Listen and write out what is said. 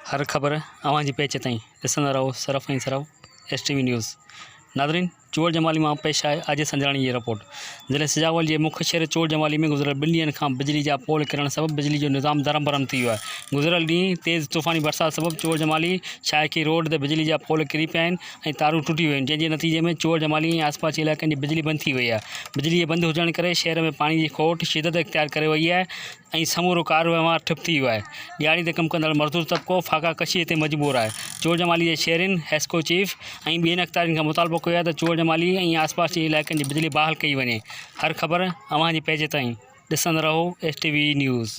हर ख़बर अवां जी पेच ताईं ॾिसंदा रहो सरफ ऐं सरफ STV न्यूज़। नादरीन, चोहड़ जमाली में पेश आहे आजिज़ संजराणी जी रिपोर्ट। ज़िले सिजावल के मुख्य शहर चोहड़ जमाली में गुज़रियल 2 ॾींहनि खां बिजली जा पोल किरण सबबि बिजली जो निज़ाम दरम बरम थी वियो आहे। गुज़रियल ॾींहुं तेज़ तूफ़ानी बरसात सबबि चोहड़ जमाली शाइकी रोड ते बिजली जा पोल किरी पिया आहिनि ऐं तारूं टुटी वियूं आहिनि, जंहिंजे नतीजे में चोहड़ जमाली ऐं आसपास जे इलाइक़नि जी बिजली बंदि थी वई आहे। बिजली जे बंदि हुजण करे शहर में पाणी जी खोट शिदत इख्तियार करे वई आहे ऐं समूरो कार वहिंवार ठप थी वियो आहे। ॾियारी ते कमु कंदड़ मज़दूर तबिको फाका कशीअ ते मजबूर आहे। चोहड़ जमाली जे शहरिन हेस्को चीफ ऐं ॿियनि अख़्तियारनि खां मुतालबो कयो आहे त चोहड़ जमाली ऐं आसपास जे इलाइक़नि जी बिजली बहाल कई वञे। हर ख़बर अवां जी पेज ताईं ॾिसंदा रहो STV न्यूज़।